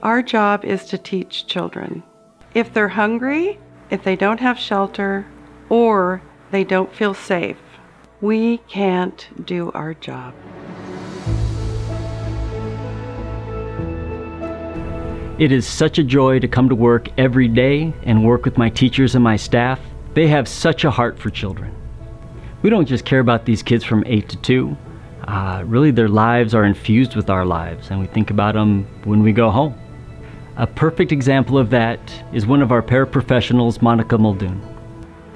Our job is to teach children. If they're hungry, if they don't have shelter, or they don't feel safe, we can't do our job. It is such a joy to come to work every day and work with my teachers and my staff. They have such a heart for children. We don't just care about these kids from 8 to 2. Really, their lives are infused with our lives, and we think about them when we go home. A perfect example of that is one of our paraprofessionals, Monica Muldoon.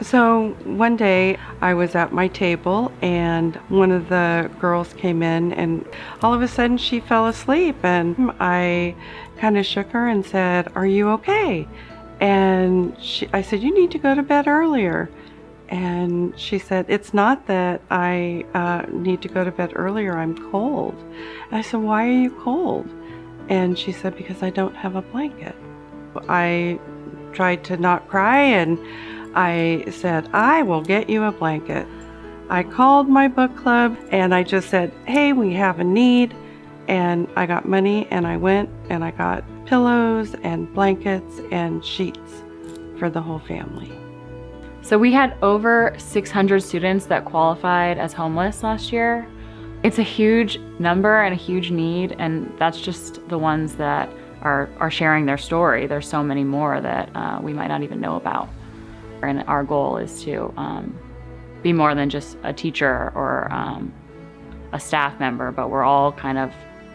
So one day I was at my table and one of the girls came in and all of a sudden she fell asleep, and I kind of shook her and said, "Are you okay?" And I said, "You need to go to bed earlier." And she said, "It's not that I need to go to bed earlier, I'm cold." And I said, "Why are you cold?" And she said, "Because I don't have a blanket." I tried to not cry and I said, "I will get you a blanket." I called my book club and I just said, "Hey, we have a need." And I got money and I went and I got pillows and blankets and sheets for the whole family. So we had over 600 students that qualified as homeless last year. It's a huge number and a huge need, and that's just the ones that are sharing their story. There's so many more that we might not even know about. And our goal is to be more than just a teacher or a staff member, but we're all kind of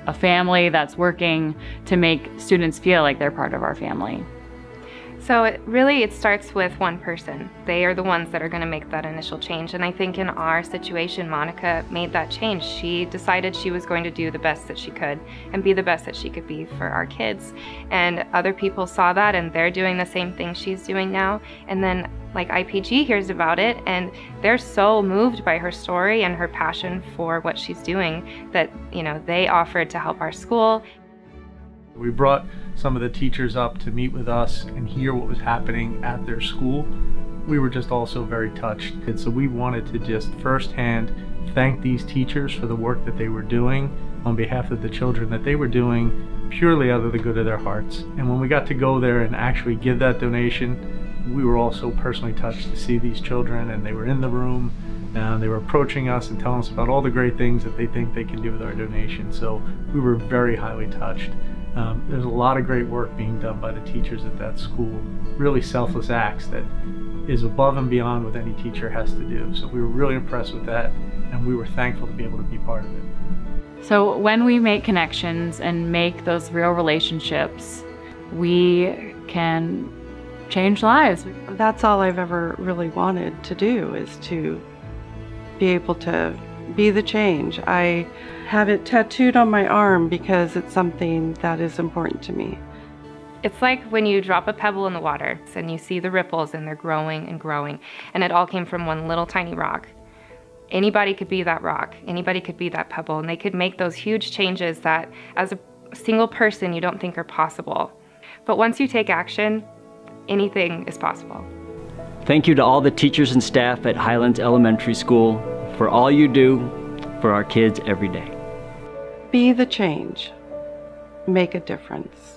a family that's working to make students feel like they're part of our family. So it starts with one person. They are the ones that are going to make that initial change. And I think in our situation, Monica made that change. She decided she was going to do the best that she could and be the best that she could be for our kids. And other people saw that and they're doing the same thing she's doing now. And then like IPG hears about it and they're so moved by her story and her passion for what she's doing that, you know, they offered to help our school. We brought some of the teachers up to meet with us and hear what was happening at their school. We were just also very touched. And so we wanted to just firsthand thank these teachers for the work that they were doing on behalf of the children, that they were doing purely out of the good of their hearts. And when we got to go there and actually give that donation, we were also personally touched to see these children, and they were in the room. They were approaching us and telling us about all the great things that they think they can do with our donation. So we were very highly touched. There's a lot of great work being done by the teachers at that school, really selfless acts that is above and beyond what any teacher has to do. So we were really impressed with that, and we were thankful to be able to be part of it. So when we make connections and make those real relationships, we can change lives. That's all I've ever really wanted to do, is to be able to be the change. I have it tattooed on my arm because it's something that is important to me. It's like when you drop a pebble in the water and you see the ripples and they're growing and growing, and it all came from one little tiny rock. Anybody could be that rock, anybody could be that pebble, and they could make those huge changes that as a single person you don't think are possible. But once you take action, anything is possible. Thank you to all the teachers and staff at Highlands Elementary School for all you do for our kids every day. Be the change. Make a difference.